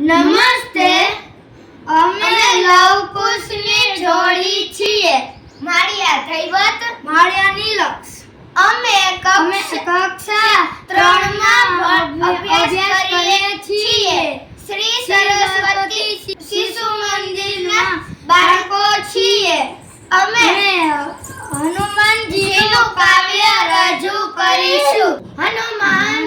નમસ્તે, અમે લવકુશની જોડી છીએ. માળિયા થૈવત, માળિયા નીલક્ષ. અમે કક્ષા 3 માં અભ્યાસ કરીએ છીએ. શ્રી સરસ્વતી શિશુ મંદિરના બાળકો છીએ. અમે હનુમાનજીનું કાવ્ય રજૂ કરીશું. હનુમાન